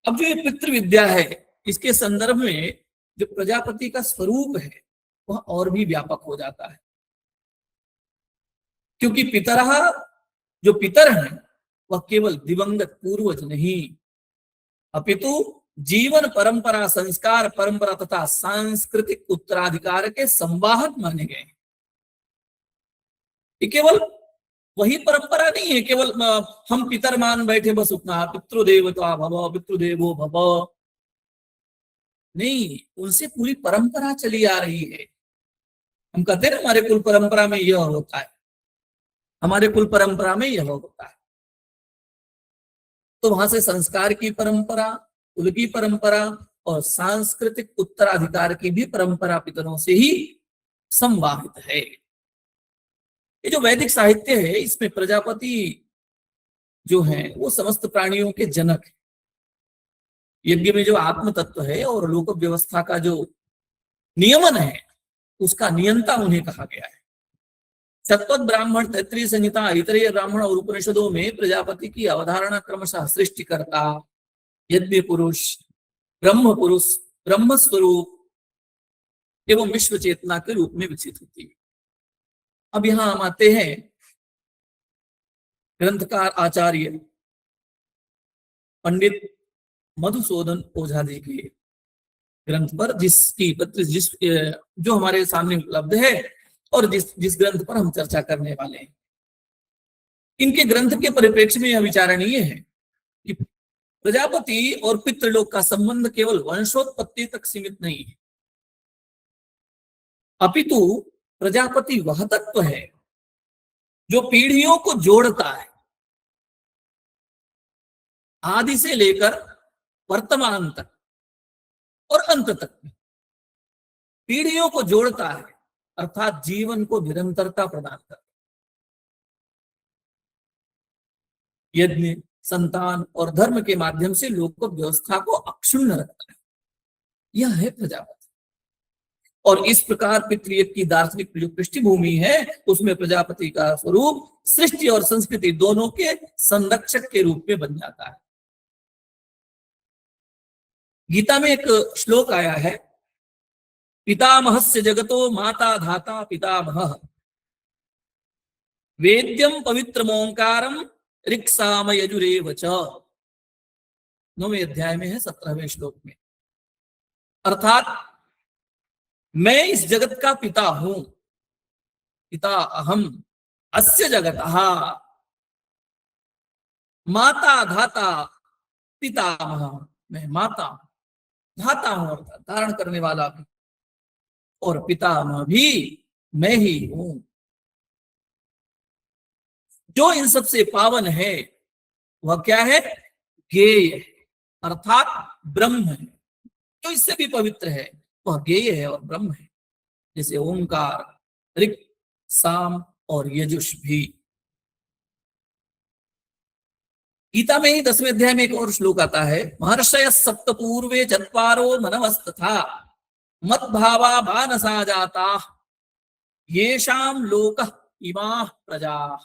अब जो ये पितृ विद्या है, इसके संदर्भ में जो प्रजापति का स्वरूप है वह और भी व्यापक हो जाता है, क्योंकि पितरः, जो पितर हैं वह केवल दिवंगत पूर्वज नहीं, अपितु जीवन परंपरा, संस्कार परंपरा तथा सांस्कृतिक उत्तराधिकार के संवाहक माने गए। ये केवल वही परंपरा नहीं है, केवल हम पितर मान बैठे बस उतना, पितृदेवता भव पितृदेवो भव, नहीं, उनसे पूरी परंपरा चली आ रही है। हम कहते हैं ना हमारे कुल परंपरा में यह होता है, हमारे कुल परंपरा में यह होता है। तो वहां से संस्कार की परंपरा, कुल की परंपरा और सांस्कृतिक उत्तराधिकार की भी परंपरा पितरों से ही संवाहित है। ये जो वैदिक साहित्य है, इसमें प्रजापति जो है वो समस्त प्राणियों के जनक है। यज्ञ में जो आत्म तत्व है और लोक व्यवस्था का जो नियमन है, उसका नियंता उन्हें कहा गया है। शतपथ ब्राह्मण, तैत्रीय संहिता, इतरेय ब्राह्मण और उपनिषदों में प्रजापति की अवधारणा क्रमशः सृष्टिकर्ता, यज्ञ पुरुष, ब्रह्म स्वरूप एवं विश्व चेतना के रूप में विकसित होती है। अब यहां हम आते हैं ग्रंथकार आचार्य पंडित मधुसूदन ओझा जी के ग्रंथ पर, जिस जो हमारे सामने उपलब्ध है और जिस ग्रंथ पर हम चर्चा करने वाले हैं। इनके ग्रंथ के परिप्रेक्ष्य में यह विचारणीय है कि प्रजापति और पितृलोक का संबंध केवल वंशोत्पत्ति तक सीमित नहीं है, अपितु प्रजापति वह तत्व है जो पीढ़ियों को जोड़ता है, आदि से लेकर वर्तमान तक और अंत तक पीढ़ियों को जोड़ता है, अर्थात जीवन को निरंतरता प्रदान करता है। यज्ञ, संतान और धर्म के माध्यम से लोक व्यवस्था को अक्षुण्ण रखता है, यह है प्रजापति। और इस प्रकार पितृयज्ञ की दार्शनिक जो पृष्ठभूमि है, उसमें प्रजापति का स्वरूप सृष्टि और संस्कृति दोनों के संरक्षक के रूप में बन जाता है। गीता में एक श्लोक आया है, पितामहस्य जगतो माता धाता पितामहः, वेद्यम पवित्रमोंकारम ऋक्साम यजुरेव च। 9वें अध्याय में है, 17वें श्लोक में। अर्थात मैं इस जगत का पिता हूं, पिता अहम अस्य जगतः, माता धाता पितामह, मैं माता हूं, धाता हूं अर्थात धारण करने वाला भी, और पितामह भी मैं ही हूं। जो इन सबसे पावन है वह क्या है? ज्ञेय है, अर्थात ब्रह्म है। जो इससे भी पवित्र है वह ज्ञेय है और ब्रह्म है, जैसे ओंकार, ऋक्, साम और यजुष भी। गीता में ही 10वें अध्याय में एक और श्लोक आता है, महर्षय सप्त पूर्वे चत्वारो मनवस्तथा मद्भावा मानसा जाता येषाम लोकः इमाः प्रजाः।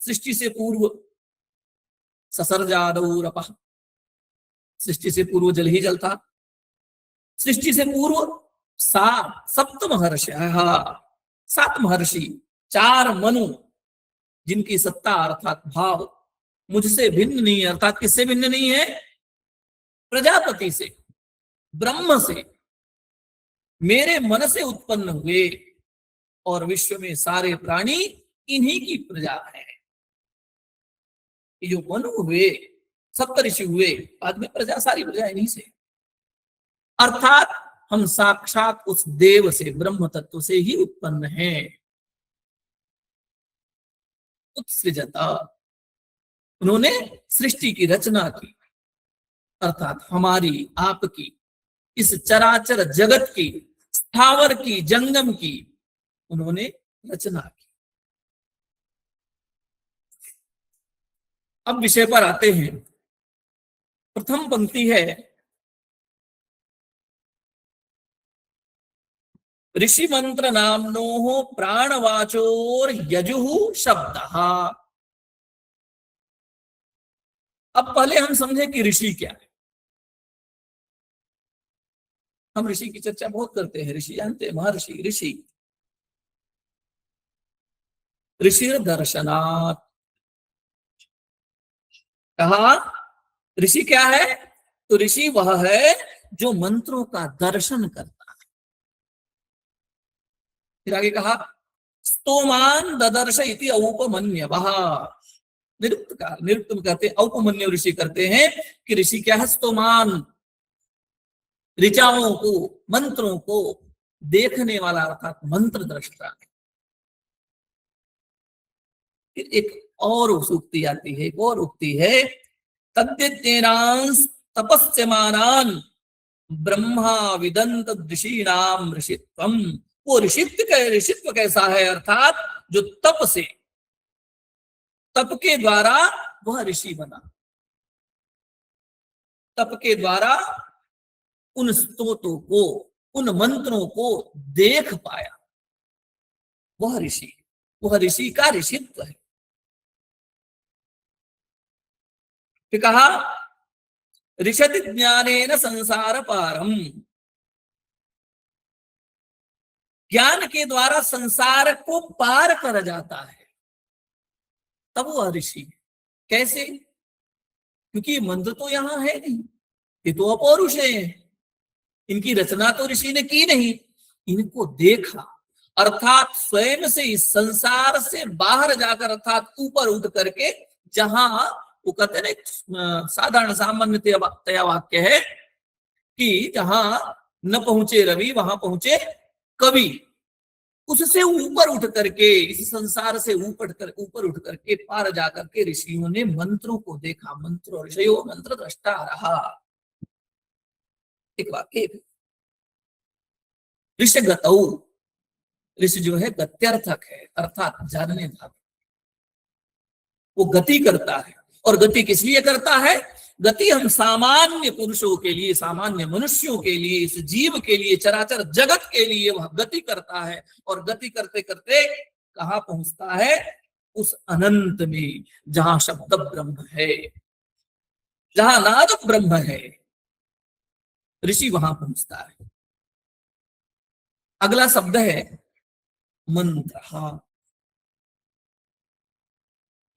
सृष्टि से पूर्व ससर्जादौरपः, सृष्टि से पूर्व जल ही जल था। सृष्टि से पूर्व सप्त महर्षयः, 7 महर्षि, 4 मनु, जिनकी सत्ता अर्थात भाव मुझसे भिन्न नहीं है, अर्थात किससे भिन्न नहीं है? प्रजापति से, ब्रह्म से, मेरे मन से उत्पन्न हुए, और विश्व में सारे प्राणी इन्हीं की प्रजा है। ये जो मनु हुए, सप्तऋषि हुए, बाद में प्रजा, सारी प्रजा इन्हीं से। अर्थात हम साक्षात उस देव से, ब्रह्म तत्व से ही उत्पन्न हैं। उत्सृजता, उन्होंने सृष्टि की रचना की, अर्थात हमारी, आपकी, इस चराचर जगत की, स्थावर की, जंगम की उन्होंने रचना की। अब विषय पर आते हैं। प्रथम पंक्ति है, ऋषि मंत्र नामनो प्राणवाचोर यजुः शब्दः। अब पहले हम समझे कि ऋषि क्या है। हम ऋषि की चर्चा बहुत करते हैं, ऋषि जानते हैं, महर्षि ऋषि। ऋषि दर्शनात्, कहा ऋषि क्या है, तो ऋषि वह है जो मंत्रों का दर्शन करता है। फिर आगे कहा स्तोमान ददर्श इति औपमन्यवः। निरुक्त का निरुक्त में कहते हैं, औपमन्य ऋषि करते हैं कि ऋषि क्या है, स्तोमान ऋचाओं को, मंत्रों को देखने वाला अर्थात मंत्र दृष्टा। फिर एक और सूक्ति आती है, एक और उक्ति है, तद्यज्ञानांस तपस्यमानान ब्रह्मा विदंत ऋषीणाम ऋषित्वम। वो ऋषित्व कैसा है, अर्थात जो तप से, तप के द्वारा वह ऋषि बना, तप के द्वारा उन स्तोत्रों को, उन मंत्रों को देख पाया, वह ऋषि, वह ऋषि का ऋषित्व है। फिर कहा ऋषति ज्ञानेन संसार पारम, ज्ञान के द्वारा संसार को पार कर जाता है, तब वह ऋषि। कैसे, क्योंकि मंत्र तो यहां है नहीं, ये तो अपौरुष है, इनकी रचना तो ऋषि ने की नहीं, इनको देखा, अर्थात स्वयं से इस संसार से बाहर जाकर, अर्थात ऊपर उठ करके, जहां वो कहते हैं ना, साधारण सामान्यतया वाक्य है कि जहां न पहुंचे रवि वहां पहुंचे कवि, उससे ऊपर उठ करके, इस संसार से ऊपर उठ करके पार जाकर के ऋषियों ने मंत्रों को देखा, मंत्र ऋषयो मंत्र दृष्टा रहा। एक वाक्य ऋषगतौ, ऋषि जो है गत्यर्थक है, अर्थात जानने वाला, वो गति करता है। और गति किस लिए करता है, गति हम सामान्य पुरुषों के लिए, सामान्य मनुष्यों के लिए, इस जीव के लिए, चराचर जगत के लिए वह गति करता है। और गति करते करते कहां पहुंचता है, उस अनंत में जहां शब्द ब्रह्म है, जहां नाद ब्रह्म है, ऋषि वहां पहुंचता है। अगला शब्द है मंत्र।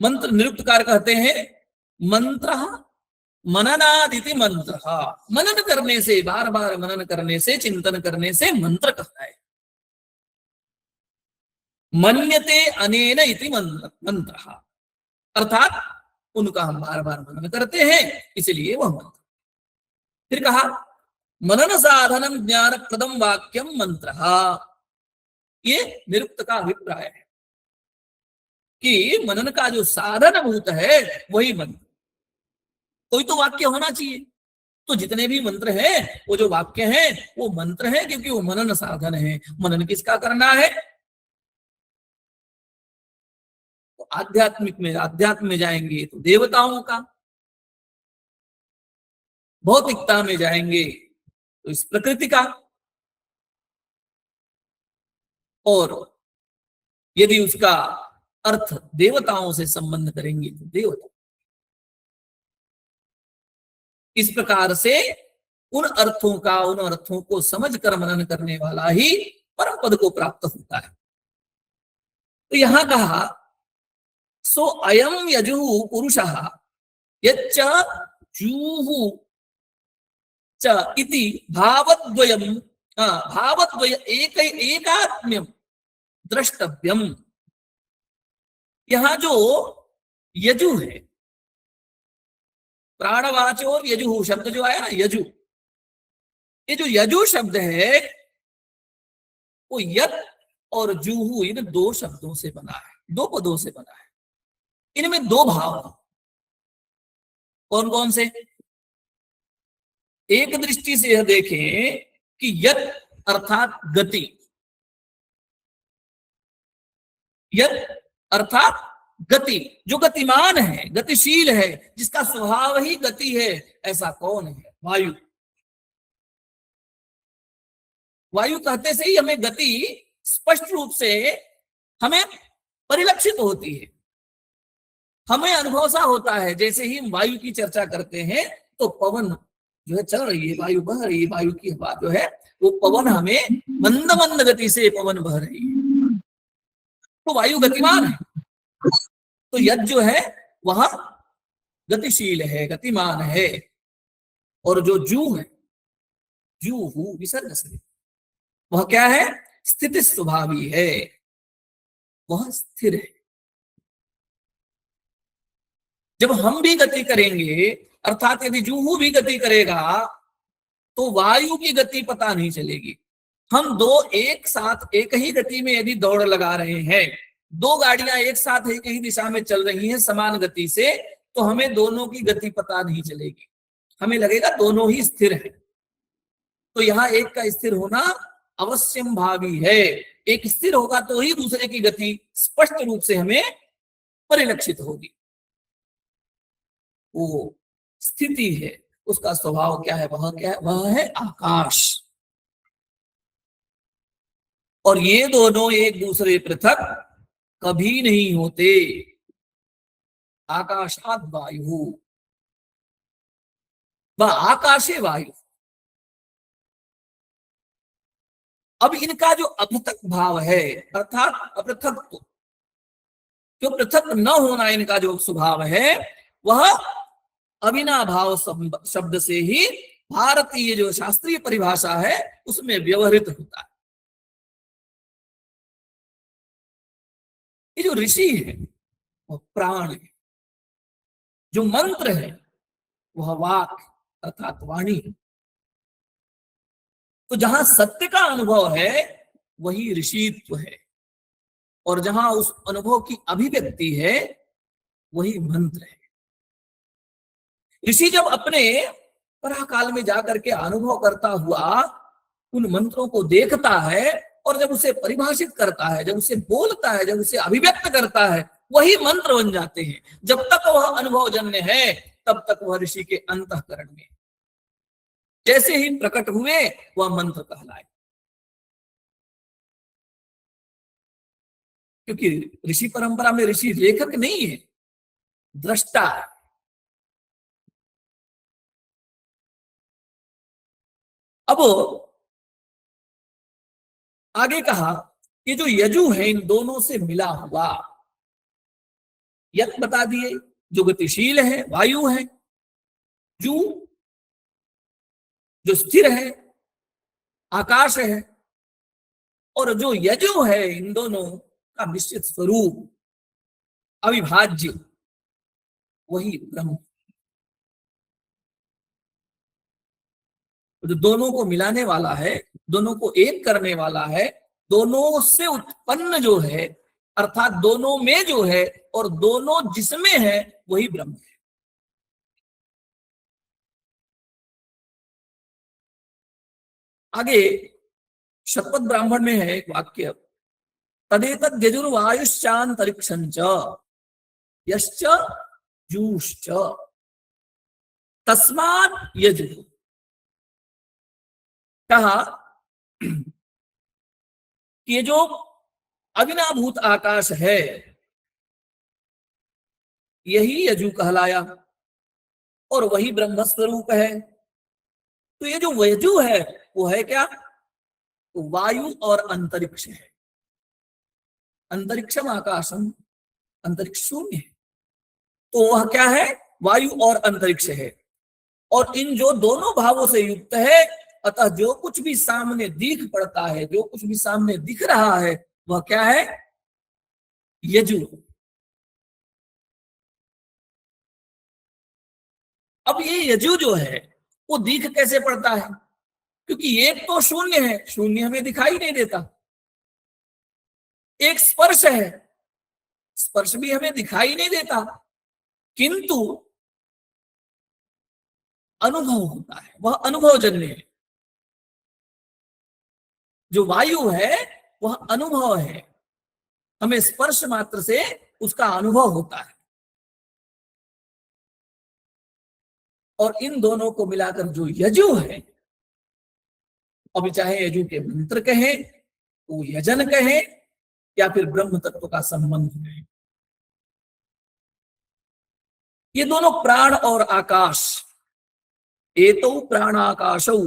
मंत्र निरुक्तकार कहते हैं मंत्र मननादिति मंत्र, मनन करने से, बार बार मनन करने से, चिंतन करने से मंत्र कहता है। मन्यते अनेन इति मंत्र, अर्थात उनका हम बार बार मनन करते हैं, इसलिए वह मंत्र। फिर कहा मनन साधनम ज्ञान प्रदम वाक्यम मंत्र, ये निरुक्त का अभिप्राय है कि मनन का जो साधन भूत है वही मंत्र। कोई तो वाक्य होना चाहिए, तो जितने भी मंत्र हैं वो जो वाक्य हैं वो मंत्र हैं, क्योंकि वो मनन साधन है। मनन किसका करना है, तो आध्यात्मिक में, आध्यात्म में जाएंगे तो देवताओं का, भौतिकता में जाएंगे तो इस प्रकृति का, और यदि उसका अर्थ देवताओं से संबंध करेंगे तो देवता। इस प्रकार से उन अर्थों का, उन अर्थों को समझ कर मनन करने वाला ही परम पद को प्राप्त होता है। तो यहां कहा सो अयम यजु पुरुषः यच्च जूहु च इति भावद्वयम, भावद्वय एकात्म्यम द्रष्टव्यम। यहां जो यजु है, प्राणवाचो यजु शब्द जो आया ना, यजु, ये जो यजु शब्द है वो यत और जूहू इन दो शब्दों से बना है, दो पदों से बना है। इनमें दो भाव हैं। कौन कौन से, एक दृष्टि से यह देखें कि यत अर्थात गति, यत अर्थात गति, जो गतिमान है, गतिशील है, जिसका स्वभाव ही गति है, ऐसा कौन है, वायु। वायु कहते से ही हमें गति स्पष्ट रूप से हमें परिलक्षित होती है। हमें अनुभव सा होता है, जैसे ही हम वायु की चर्चा करते हैं तो पवन जो है चल रही है, वायु बह रही है, वायु की हवा जो है वो पवन हमें मंद मंद गति से पवन बह रही है, तो वायु गतिमान है। तो यज्ञ जो है वह गतिशील है, गतिमान है। और जो जू है, जू हु विसर्ग से, वह क्या है, स्थिति स्वभावी है, वह स्थिर है। जब हम भी गति करेंगे, अर्थात यदि जूहू भी गति करेगा तो वायु की गति पता नहीं चलेगी। हम दो एक साथ एक ही गति में यदि दौड़ लगा रहे हैं, दो गाड़ियां एक साथ एक ही दिशा में चल रही हैं समान गति से, तो हमें दोनों की गति पता नहीं चलेगी, हमें लगेगा दोनों ही स्थिर है। तो यहाँ एक का स्थिर होना अवश्यम भावी है। एक स्थिर होगा तो ही दूसरे की गति स्पष्ट रूप से हमें परिलक्षित होगी। वो स्थिति है, उसका स्वभाव क्या है, वह क्या है, वह है आकाश। और ये दोनों एक दूसरे पृथक कभी नहीं होते। आकाशात वायु व आकाशे वायु। अब इनका जो अपृथक भाव है, अर्थात अपृथक, जो पृथक न होना इनका जो स्वभाव है, वह अविनाभाव शब्द से ही भारतीय जो शास्त्रीय परिभाषा है उसमें व्यवहृत होता है। ये जो ऋषि है वह प्राण है, जो मंत्र है वह वाक अर्थात वाणी है। तो जहां सत्य का अनुभव है वही ऋषित्व है, और जहां उस अनुभव की अभिव्यक्ति है वही मंत्र है। ऋषि जब अपने पराकाल में जाकर के अनुभव करता हुआ उन मंत्रों को देखता है और जब उसे परिभाषित करता है, जब उसे बोलता है, जब उसे अभिव्यक्त करता है, वही मंत्र बन जाते हैं। जब तक वह अनुभवजन्य है तब तक वह ऋषि के अंतःकरण में, जैसे ही प्रकट हुए वह मंत्र कहलाए। क्योंकि ऋषि परंपरा में ऋषि लेखक नहीं है, दृष्टा है। अब आगे कहा कि जो यजु है इन दोनों से मिला हुआ, यज्ञ बता दिए जो गतिशील है, वायु है, जू जो स्थिर है, आकाश है, और जो यजु है इन दोनों का निश्चित स्वरूप अविभाज्य, वही ब्रह्म। जो दोनों को मिलाने वाला है, दोनों को एक करने वाला है, दोनों से उत्पन्न जो है, अर्थात दोनों में जो है और दोनों जिसमें है वही ब्रह्म है। आगे शतपथ ब्राह्मण में है एक वाक्य, तदेतद यजुर्वायुश्चांतरिक्षंच यश्च जूश्च तस्मात् यजु। कहा कि ये जो अविनाभूत आकाश है यही यजु कहलाया और वही ब्रह्म स्वरूप है। तो ये जो यजु है वो है क्या, तो वायु और अंतरिक्ष है। अंतरिक्षम आकाशम, अंतरिक्ष शून्य है, तो वह क्या है, वायु और अंतरिक्ष है। और इन जो दोनों भावों से युक्त है, अतः जो कुछ भी सामने दिख पड़ता है, जो कुछ भी सामने दिख रहा है वह क्या है, यजु। अब ये यजु जो है वो दिख कैसे पड़ता है, क्योंकि एक तो शून्य है, शून्य हमें दिखाई नहीं देता। एक स्पर्श है, स्पर्श भी हमें दिखाई नहीं देता, किंतु अनुभव होता है, वह अनुभवजन्य है। जो वायु है वह अनुभव है, हमें स्पर्श मात्र से उसका अनुभव होता है। और इन दोनों को मिलाकर जो यजु है, अब चाहे यजु के मंत्र कहें, वो यजन कहें, या फिर ब्रह्म तत्व का संबंध कहें, ये दोनों प्राण और आकाश, एतौ प्राणाकाशौ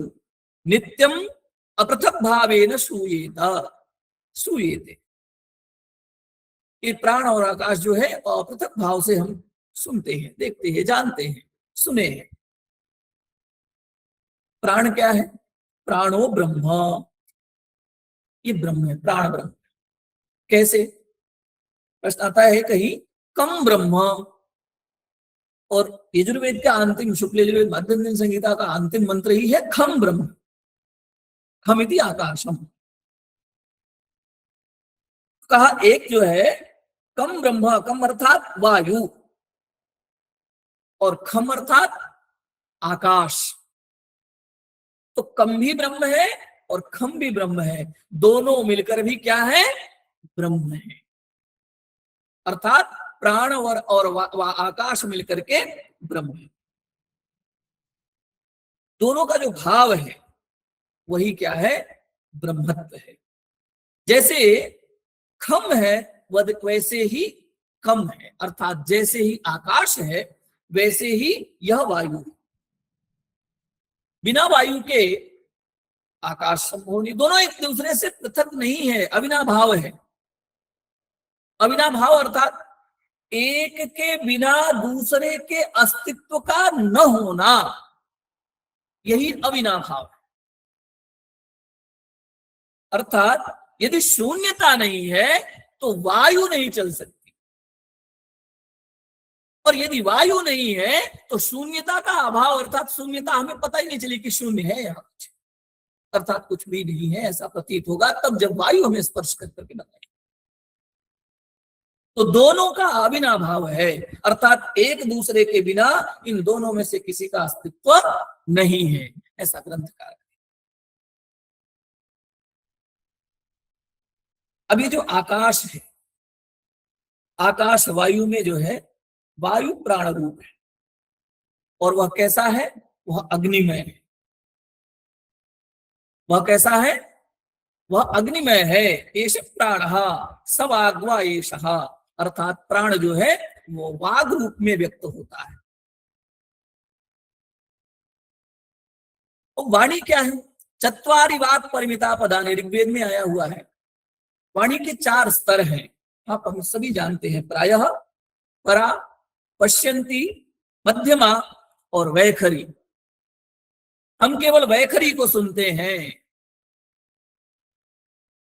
नित्यम अपृथक भावेन श्रूयेत, श्रूयेते। ये प्राण और आकाश जो है अपृथक भाव से हम सुनते हैं, देखते हैं, जानते हैं, सुने हैं। प्राण क्या है? प्राणो ब्रह्म, ये ब्रह्म है, प्राण ब्रह्म। कैसे? प्रश्न आता है कहीं, कम ब्रह्म। और यजुर्वेद का अंतिम, शुक्ल यजुर्वेद मध्यम संहिता का अंतिम मंत्र ही है खम ब्रह्म, खमिति आकाशम। कहा एक जो है कम ब्रह्म, कम अर्थात वायु, और खम अर्थात आकाश। तो कम भी ब्रह्म है और खम भी ब्रह्म है, दोनों मिलकर भी क्या है? ब्रह्म है। अर्थात प्राण और आकाश मिलकर के ब्रह्म है। दोनों का जो भाव है वही क्या है? ब्रह्मत्व है। जैसे खम है वैसे ही कम है, अर्थात जैसे ही आकाश है वैसे ही यह वायु है। बिना वायु के आकाश संभव नहीं। दोनों एक दूसरे से पृथक नहीं है, अविनाभाव है। अविनाभाव अर्थात एक के बिना दूसरे के अस्तित्व का न होना, यही अविनाभाव है। अर्थात यदि शून्यता नहीं है तो वायु नहीं चल सकती, और यदि वायु नहीं है तो शून्यता का अभाव, अर्थात शून्यता, हमें पता ही नहीं चली कि शून्य है यहां कुछ, अर्थात कुछ भी नहीं है ऐसा प्रतीत होगा तब जब वायु हमें स्पर्श कर करके बताए। तो दोनों का अविनाभाव है, अर्थात एक दूसरे के बिना इन दोनों में से किसी का अस्तित्व नहीं है, ऐसा ग्रंथकार। अब ये जो आकाश है, आकाश वायु में जो है, वायु प्राण रूप है, और वह कैसा है? वह अग्निमय है। वह कैसा है? वह अग्निमय है। एष प्राण स वाग्वा एष, अर्थात प्राण जो है वो वाग रूप में व्यक्त होता है। तो वाणी क्या है? चत्वारि वाक् परिमिता पदानि, ऋग्वेद में आया हुआ है। वाणी के 4 स्तर हैं, आप हम सभी जानते हैं प्रायः, परा, पश्यन्ती, मध्यमा और वैखरी। हम केवल वैखरी को सुनते हैं,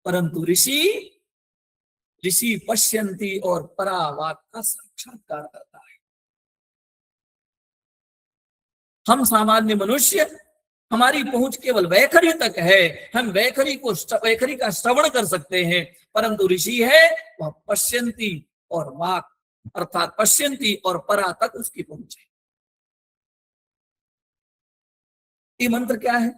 परंतु ऋषि पश्यन्ती और परावाक का साक्षात्कार करता है। हम सामान्य मनुष्य, हमारी पहुंच केवल वैखरी तक है, हम वैखरी का श्रवण कर सकते हैं, परंतु ऋषि है वह पश्यन्ती और वाक, अर्थात पश्यन्ती और परा तक उसकी पहुंच है। ये मंत्र क्या है?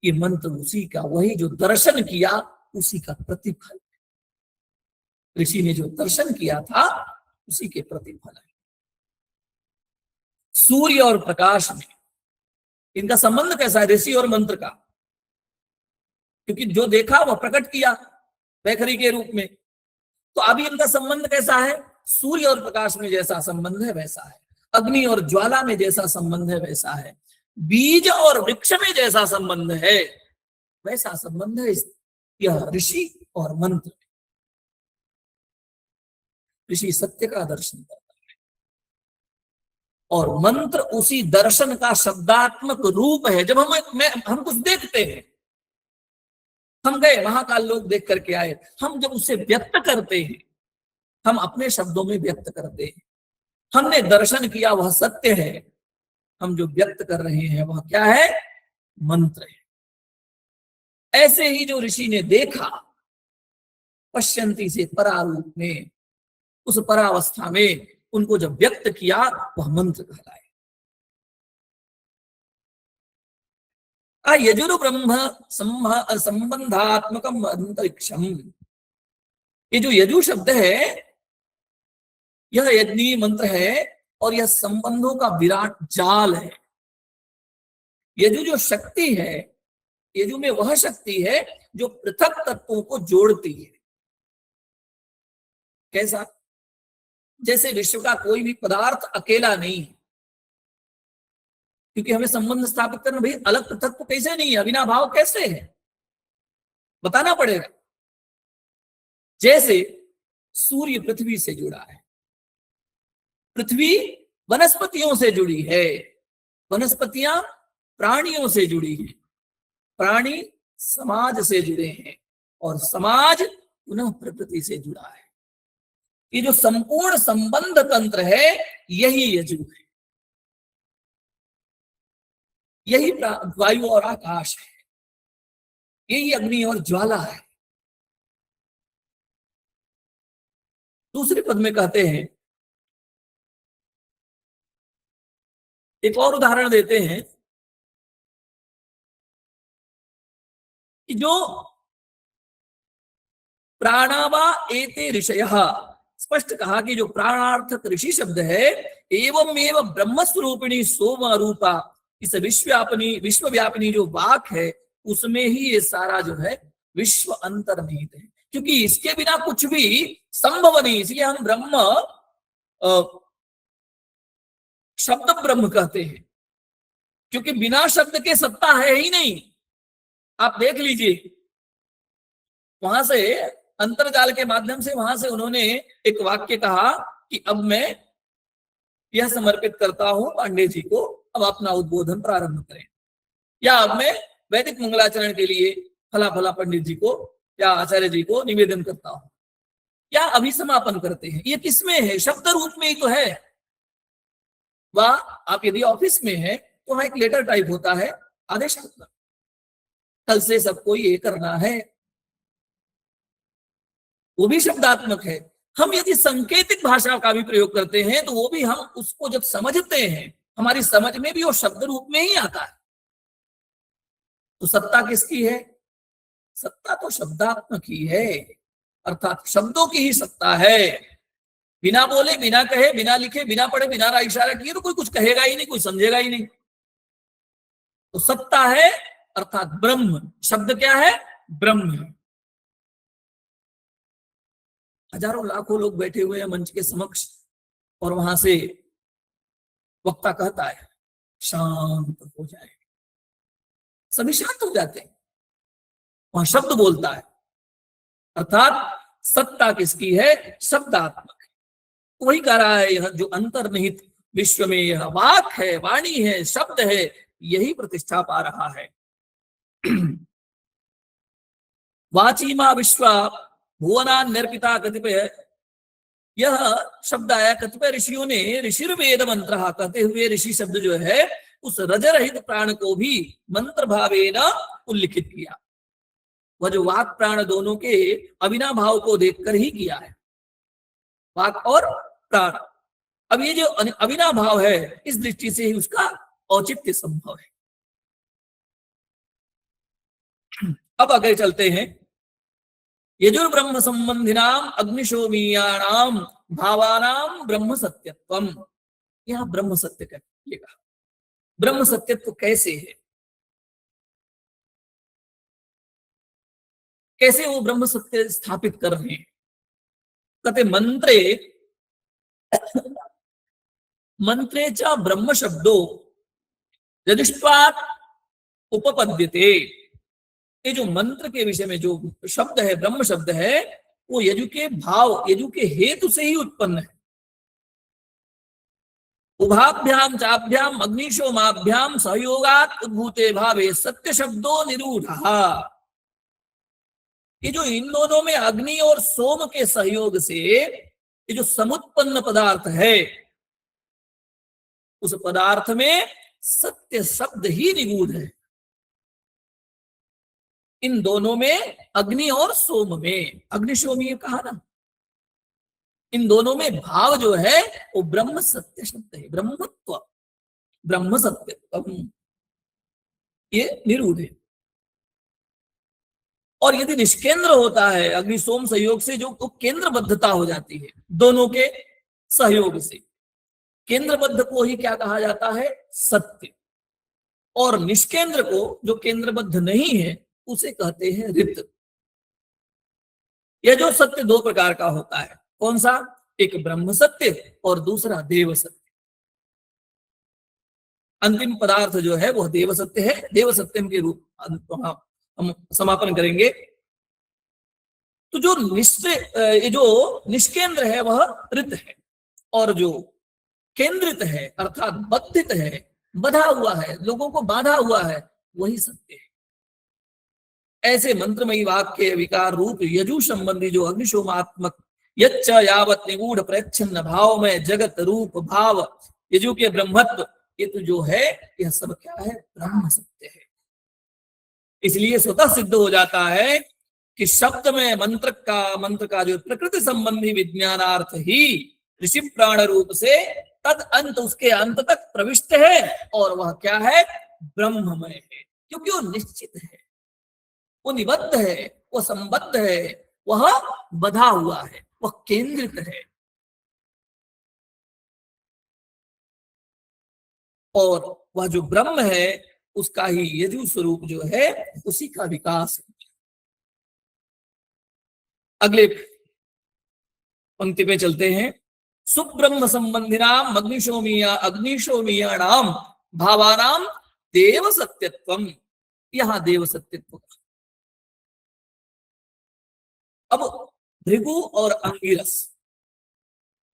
ये मंत्र उसी का, वही जो दर्शन किया उसी का प्रतिफल है। ऋषि ने जो दर्शन किया था उसी के प्रतिफल है। सूर्य और प्रकाश में इनका संबंध कैसा है? ऋषि और मंत्र का, क्योंकि जो देखा वह प्रकट किया वैखरी के रूप में, तो अभी इनका संबंध कैसा है? सूर्य और प्रकाश में जैसा संबंध है वैसा है, अग्नि और ज्वाला में जैसा संबंध है वैसा है, बीज और वृक्ष में जैसा संबंध है वैसा संबंध है यह ऋषि और मंत्र। ऋषि सत्य का दर्शन करता है और मंत्र उसी दर्शन का शब्दात्मक रूप है। जब हम कुछ देखते हैं, हम गए महाकाल लोक देख करके आए, हम जब उसे व्यक्त करते हैं, हम अपने शब्दों में व्यक्त करते हैं, हमने दर्शन किया वह सत्य है, हम जो व्यक्त कर रहे हैं वह क्या है? मंत्र है। ऐसे ही जो ऋषि ने देखा पश्यंती से परारूप में, उस परावस्था में उनको जब व्यक्त किया वह मंत्र कहलाए। यजुर ब्रह्म संबंधात्मकम अंतरिक्षम, ये जो यजु शब्द है यह यज्ञीय मंत्र है और यह संबंधों का विराट जाल है। यजु जो शक्ति है, यजु में वह शक्ति है जो पृथक तत्वों को जोड़ती है। कैसा? जैसे विश्व का कोई भी पदार्थ अकेला नहीं है, क्योंकि हमें संबंध स्थापित करना, भाई अलग पृथक तो कैसे नहीं है, अविनाभाव कैसे है, बताना पड़ेगा। जैसे सूर्य पृथ्वी से जुड़ा है, पृथ्वी वनस्पतियों से जुड़ी है, वनस्पतियां प्राणियों से जुड़ी हैं, प्राणी समाज से जुड़े हैं, और समाज पुनः प्रकृति से जुड़ा है। ये जो संपूर्ण संबंध तंत्र है, यही यजु है, यही वायु और आकाश है, यही अग्नि और ज्वाला है। दूसरे पद में कहते हैं, एक और उदाहरण देते हैं कि जो प्राणावा एते ऋषयः, स्पष्ट कहा कि जो प्राणार्थक ऋषि शब्द है, एवं एवं ब्रह्म स्वरूपिणी सोम रूपा, इस विश्वव्यापिनी जो वाक है, उसमें ही ये सारा जो है विश्व अंतर्निहित है, क्योंकि इसके बिना कुछ भी संभव नहीं। इसलिए हम ब्रह्म शब्द ब्रह्म कहते हैं, क्योंकि बिना शब्द के सत्ता है ही नहीं। आप देख लीजिए, वहां से अंतर्जाल के माध्यम से, वहां से उन्होंने एक वाक्य कहा कि अब मैं यह समर्पित करता हूं पांडे जी को, अब अपना उद्बोधन प्रारंभ करें, या अब मैं वैदिक मंगलाचरण के लिए फला फला पंडित जी को या आचार्य जी को निवेदन करता हूं, या अभिसमापन करते हैं। ये किसमें है? शब्द रूप में ही तो है। वह आप यदि ऑफिस में है तो वहां एक लेटर टाइप होता है, आदेशात्मक, कल से सबको ये करना है, वो भी शब्दात्मक है। हम यदि संकेतित भाषा का भी प्रयोग करते हैं तो वो भी हम उसको जब समझते हैं, हमारी समझ में भी वो शब्द रूप में ही आता है। तो सत्ता किसकी है? सत्ता तो शब्दात्मक ही है, अर्थात शब्दों की ही सत्ता है। बिना बोले, बिना कहे, बिना लिखे, बिना पढ़े, बिना इशारा किए तो कोई कुछ कहेगा ही नहीं, कोई समझेगा ही नहीं। तो सत्ता है अर्थात ब्रह्म। शब्द क्या है? ब्रह्म है। हजारों लाखों लोग बैठे हुए हैं मंच के समक्ष, और वहां से वक्ता कहता है शांत हो जाए, सभी शांत हो जाते हैं। वहां शब्द बोलता है, अर्थात सत्ता किसकी है? शब्दात्मक है। वही कह रहा है, यह जो अंतर्निहित विश्व में यह वाक है, वाणी है, शब्द है, यही प्रतिष्ठा पा रहा है। वाचीमा विश्व भुवना निर्पिता कतिपय, यह शब्द आया कतिपय ऋषियों ने ऋषिर्वेद मंत्र कहते हुए, ऋषि शब्द जो है उस रजरहित प्राण को भी मंत्र भावेन उल्लिखित किया। वह जो वाक प्राण दोनों के अविनाभाव को देखकर ही किया है, वाक और प्राण। अब ये जो अविनाभाव है, इस दृष्टि से ही उसका औचित्य संभव है। अब आगे चलते हैं। यजुर्ब्रह्म संबंधिनाम अग्निशोमीयाणाम भावानाम ब्रह्म सत्यत्वम। यहां ब्रह्म सत्य कहिएगा। ब्रह्म सत्यत्व कैसे है? कैसे वो ब्रह्म सत्य स्थापित कर रहे हैं? कहते मंत्रे मंत्रे च ब्रह्म शब्दो यजुष्वात् उपपद्यते। ये जो मंत्र के विषय में जो शब्द है, ब्रह्म शब्द है, वो यजु के भाव, यजु के हेतु से ही उत्पन्न है। उभाभ्याम चाभ्याम अग्निशोमाभ्याम सहयोगात् उद्भूते भावे सत्य शब्दो निरूढ़। ये जो इन दोनों में अग्नि और सोम के सहयोग से ये जो समुत्पन्न पदार्थ है, उस पदार्थ में सत्य शब्द ही निगूढ़ है। इन दोनों में, अग्नि और सोम में, अग्निशोमी कहा ना, इन दोनों में भाव जो है वो ब्रह्म सत्य शब्द है। ब्रह्मत्व, ब्रह्म सत्य, ये निरूढ़ है। और यदि निष्केंद्र होता है अग्नि सोम सहयोग से, जो केंद्रबद्धता हो जाती है दोनों के सहयोग से, केंद्रबद्ध को ही क्या कहा जाता है? सत्य। और निष्केंद्र को, जो केंद्रबद्ध नहीं है, उसे कहते हैं रित। यह जो सत्य दो प्रकार का होता है, कौन सा? एक ब्रह्म सत्य और दूसरा देव सत्य। अंतिम पदार्थ जो है वह देव सत्य है। देव सत्यम के रूप हम समापन करेंगे। तो जो निश्चय, ये जो निष्केंद्र है वह रित है, और जो केंद्रित है अर्थात बद्धित है, बधा हुआ है, लोगों को बाधा हुआ है, वही सत्य है। ऐसे मंत्रमयी वाक्य विकार रूप यजु संबंधी जो अग्निशोमात्मक यच्च यावत निगूढ़ प्रच्छन्न भाव में जगत रूप भाव यजु के ब्रह्मत्व, ये तो जो है यह सब क्या है, ब्रह्म सत्य है। इसलिए स्वतः सिद्ध हो जाता है कि शब्द में मंत्र का जो प्रकृति संबंधी विज्ञानार्थ ही ऋषि प्राण रूप से तद अंत, उसके अंत तक प्रविष्ट है, और वह क्या है, ब्रह्ममय है। क्योंकि वो निश्चित है, वो निबद्ध है, वो संबद्ध है, वह बधा हुआ है, वह केंद्रित है, और वह जो ब्रह्म है उसका ही यजु स्वरूप जो है उसी का विकास है। अगले पंक्ति पे चलते हैं। सुब्रह्म संबंधिनाम अग्निशोमीयाणाम भावानाम देव सत्यत्वम। यहां देव सत्यत्व। अब भृगु और अंगिरस,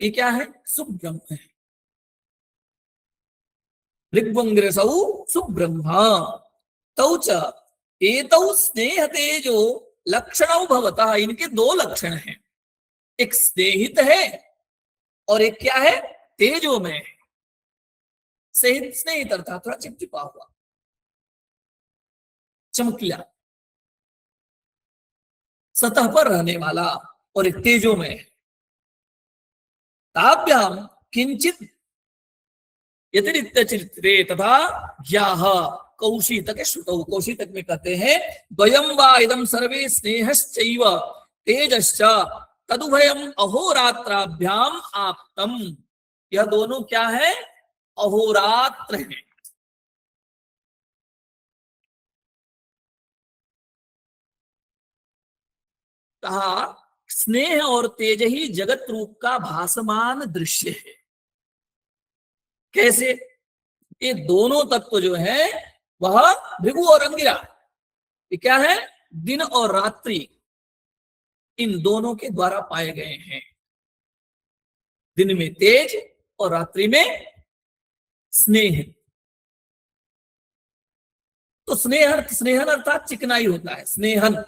ये क्या है, सुब्रह्म है। ऋग्वंगिरसौ सुब्रह्मा तौ च एतौ स्नेह तेजो लक्षणौ भवतः। इनके दो लक्षण हैं, एक स्नेहित है और एक क्या है, तेजो में है। स्नेहित अर्थात थोड़ा चिपचिपा हुआ, चमकीला, सतह पर रहने वाला, और एक तेजो में है। ताभ्याम किंचित यतिरिक्त चित्रे तथा याह कौशितक श्रुतौ। कौशितक में कहते हैं द्वयम वा इदं सर्वे स्नेहश्चैव तेजश्च तदुभयम अहोरात्राभ्याम आप्तम। यह दोनों क्या है, अहोरात्र है। कहा स्नेह और तेज ही जगत रूप का भासमान दृश्य है। कैसे, ये दोनों तत्व जो है वह भृगु और अंगिरा, ये क्या है, दिन और रात्रि, इन दोनों के द्वारा पाए गए हैं। दिन में तेज और रात्रि में स्नेह। तो स्नेहन अर्थात चिकनाई होता है, स्नेहन,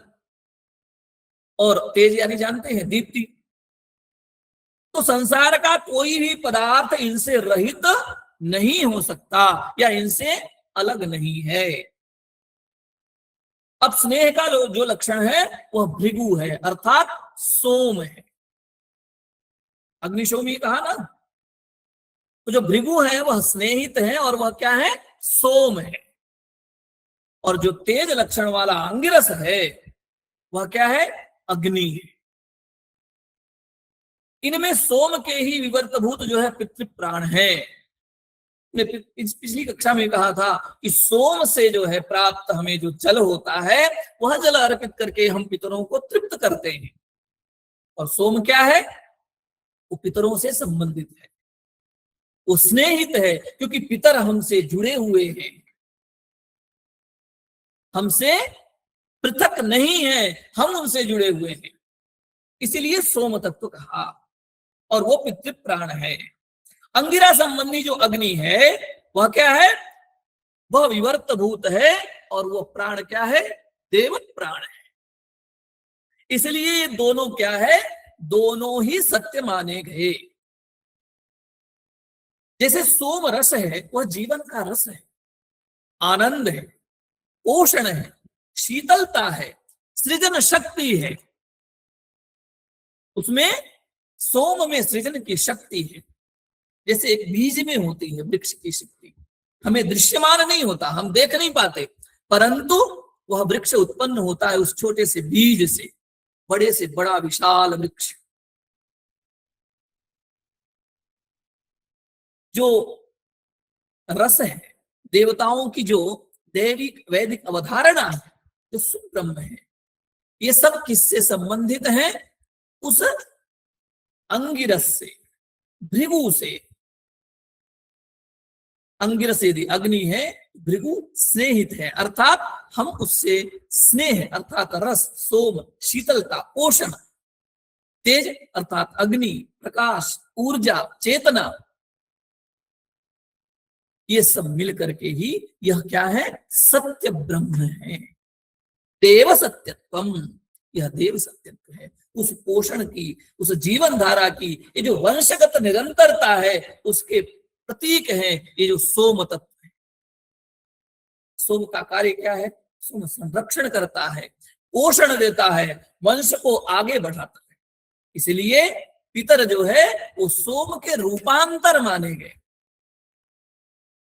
और तेज यानी जानते हैं दीप्ति। तो संसार का कोई भी पदार्थ इनसे रहित नहीं हो सकता या इनसे अलग नहीं है। अब स्नेह का जो लक्षण है वह भृगु है, अर्थात सोम है। अग्निशोमी कहा ना, तो जो भृगु है वह स्नेहित है और वह क्या है, सोम है। और जो तेज लक्षण वाला अंगिरस है वह क्या है, अग्नि है। इनमें सोम के ही विवर्तभूत जो है पितृप्राण है। पिछली कक्षा में कहा था कि सोम से जो है प्राप्त हमें जो जल होता है वह जल अर्पित करके हम पितरों को तृप्त करते हैं। और सोम क्या है, वो पितरों से संबंधित है, वो स्नेहित है, क्योंकि पितर हमसे जुड़े हुए हैं, हमसे पृथक नहीं है, हम उनसे जुड़े हुए हैं, इसीलिए सोम तत्व कहा। और वो पितृप्राण है। अंगिरा संबंधी जो अग्नि है वह क्या है, वह विवर्त भूत है, और वह प्राण क्या है, देव प्राण है। इसलिए ये दोनों क्या है, दोनों ही सत्य माने गए। जैसे सोम रस है वह जीवन का रस है, आनंद है, पोषण है, शीतलता है, सृजन शक्ति है। उसमें सोम में सृजन की शक्ति है। जैसे एक बीज में होती है वृक्ष की शक्ति, हमें दृश्यमान नहीं होता, हम देख नहीं पाते, परंतु वह वृक्ष उत्पन्न होता है उस छोटे से बीज से, बड़े से बड़ा विशाल वृक्ष। जो रस है, देवताओं की जो दैविक वैदिक अवधारणा है, जो सुब्रह्म है, ये सब किससे संबंधित है, उस अंगिरस से, भृगु से, अंगिरस यदि अग्नि है, भृगु स्नेहित है, अर्थात हम उससे स्नेह अर्थात रस, सोम शीतलता, पोषण, तेज अर्थात अग्नि, प्रकाश, ऊर्जा, चेतना, ये सब मिल करके ही यह क्या है, सत्य ब्रह्म है। देव सत्यत्वम, यह देव सत्यत्व है। उस पोषण की, उस जीवन धारा की, ये जो वंशगत निरंतरता है, उसके प्रतीक है ये जो सोम तत्व है। सोम का कार्य क्या है, सोम संरक्षण करता है, पोषण देता है, वंश को आगे बढ़ाता है। इसलिए पितर जो है वो सोम के रूपांतर माने गए।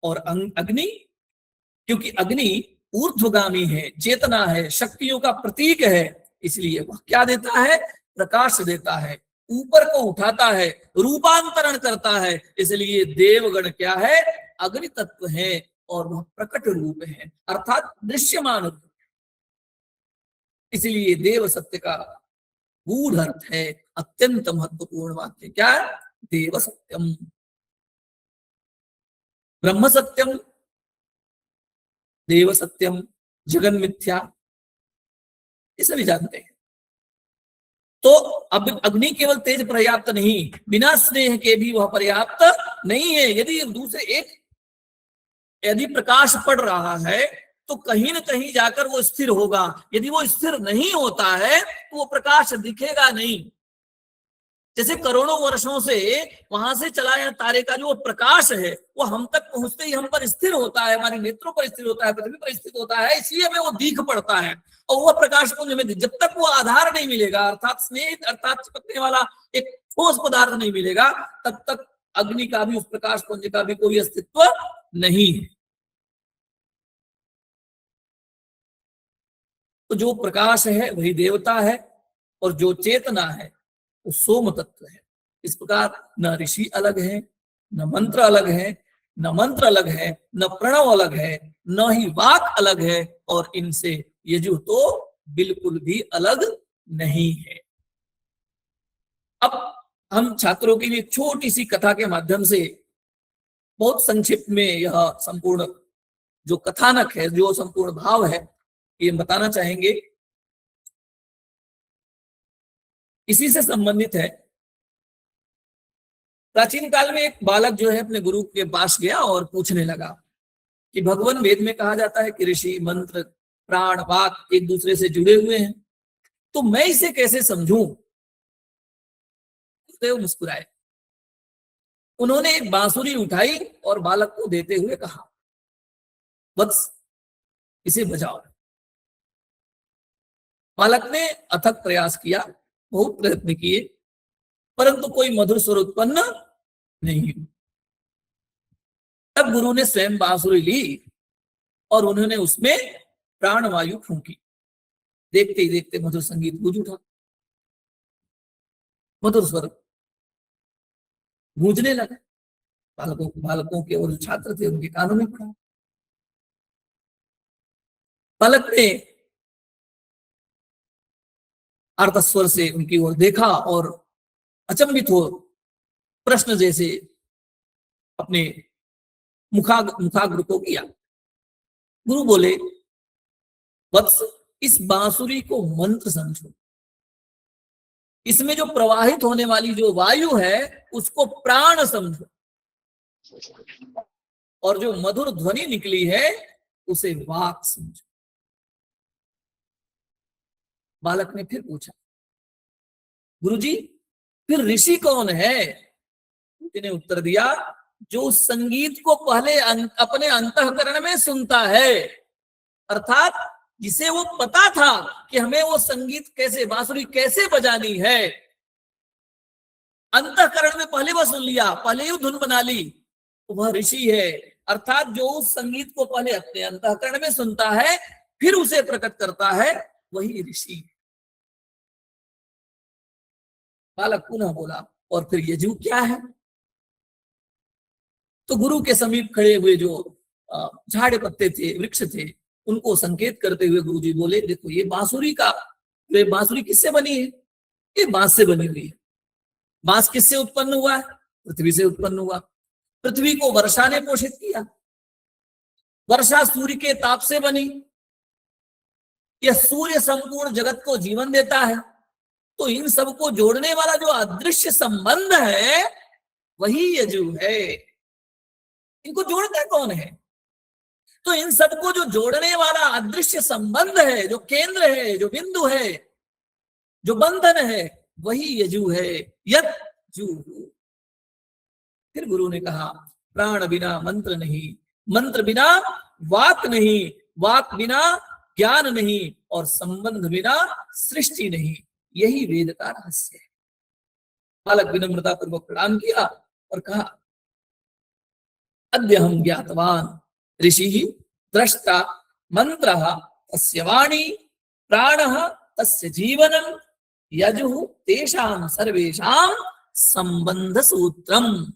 और अग्नि, क्योंकि अग्नि ऊर्ध्वगामी है, चेतना है, शक्तियों का प्रतीक है, इसलिए वह क्या देता है, प्रकाश देता है, ऊपर को उठाता है, रूपांतरण करता है। इसलिए देवगण क्या है, अग्नि तत्व है और वह प्रकट रूप है, अर्थात दृश्यमान रूप। इसलिए देव सत्य का गूढ़ अर्थ है, अत्यंत महत्वपूर्ण वाक्य क्या है, देव सत्यम। ब्रह्म सत्यम, देव सत्यम, जगन मिथ्या, ये सभी जानते हैं। तो अब अग्नि केवल तेज पर्याप्त नहीं, बिना स्नेह के भी वह पर्याप्त नहीं है। यदि प्रकाश पड़ रहा है तो कहीं न कहीं जाकर वो स्थिर होगा। यदि वो स्थिर नहीं होता है तो वो प्रकाश दिखेगा नहीं। जैसे करोड़ों वर्षों से वहां से चला या तारे का जो प्रकाश है वो हम तक पहुंचते ही हम पर स्थिर होता है, हमारे नेत्रों पर स्थिर होता है, पृथ्वी पर स्थित होता है, इसलिए हमें वो दिख पड़ता है। और वह प्रकाश पुंज हमें जब तक वो आधार नहीं मिलेगा, अर्थात स्नेह अर्थात चिपकने वाला एक ठोस पदार्थ नहीं मिलेगा, तब तक अग्नि का भी, उस प्रकाश पुंज का भी कोई अस्तित्व नहीं है। तो जो प्रकाश है वही देवता है और जो चेतना है वो सोम तत्व है। इस प्रकार न ऋषि अलग है, न मंत्र अलग है, न मंत्र अलग है, न प्रणव अलग है, न ही वाक अलग है, और इनसे यजु तो बिल्कुल भी अलग नहीं है। अब हम छात्रों के लिए छोटी सी कथा के माध्यम से बहुत संक्षिप्त में यह संपूर्ण जो कथानक है, जो संपूर्ण भाव है, ये बताना चाहेंगे। इसी से संबंधित है। प्राचीन काल में एक बालक जो है अपने गुरु के पास गया और पूछने लगा कि भगवान वेद में कहा जाता है कि ऋषि, मंत्र, प्राण, वाक एक दूसरे से जुड़े हुए हैं, तो मैं इसे कैसे समझूं। तो मुस्कुराए। उन्होंने एक बांसुरी उठाई और बालक को देते हुए कहा, वत्स इसे बजाओ। बालक ने अथक प्रयास किया, बहुत प्रयत्न किए, परंतु कोई मधुर स्वर उत्पन्न नहीं। तब गुरु ने स्वयं बांसुरी ली और उन्होंने उसमें प्राणवायु फूंकी। देखते ही देखते मधुर संगीत गूंज उठा, मधुर स्वर गूंजने लगा। बालकों के और छात्र थे उनके कानों में पड़ा। बालक ने अर्धस्वर से उनकी ओर देखा और अचंभित हो प्रश्न जैसे अपने मुखाग्र को किया। गुरु बोले, वत्स इस बांसुरी को मंत्र समझो, इसमें जो प्रवाहित होने वाली जो वायु है उसको प्राण समझो, और जो मधुर ध्वनि निकली है उसे वाक समझो। बालक ने फिर पूछा, गुरुजी फिर ऋषि कौन है। ने उत्तर दिया, जो संगीत को पहले अपने अंतःकरण में सुनता है, अर्थात जिसे वो पता था कि हमें वो संगीत कैसे, बांसुरी कैसे बजानी है, अंतःकरण में पहले वह सुन लिया, पहले ही धुन बना ली, वह ऋषि है। अर्थात जो उस संगीत को पहले अपने अंतःकरण में सुनता है फिर उसे प्रकट करता है, वही ऋषि। बालक पुनः बोला, और फिर यजु क्या है। तो गुरु के समीप खड़े हुए जो झाड़ पत्ते थे, वृक्ष थे, उनको संकेत करते हुए गुरुजी बोले, देखो ये बांसुरी किससे बनी है, ये बांस से बनी हुई है। बांस किससे उत्पन्न हुआ है? पृथ्वी से उत्पन्न हुआ। पृथ्वी को वर्षा ने पोषित किया, वर्षा सूर्य के ताप से बनी, यह सूर्य संपूर्ण जगत को जीवन देता है। तो इन सबको जोड़ने वाला जो अदृश्य संबंध है वही यजु है। इनको जोड़ता कौन है? तो इन सबको जो जोड़ने वाला अदृश्य संबंध है, जो केंद्र है, जो बिंदु है, जो बंधन है, वही यजु है। यजु। फिर गुरु ने कहा प्राण बिना मंत्र नहीं, मंत्र बिना वाक नहीं, वाक बिना ज्ञान नहीं, और संबंध बिना सृष्टि नहीं। यही वेद का रहस्य है। बालक विनम्रता पूर्वक प्रणाम किया और कहा अद्य हम ज्ञातवान ऋषि दृष्टा मंत्र तस्य वाणी प्राण तस्य जीवनम यजु तेषां सर्वेषां संबंध सूत्रम।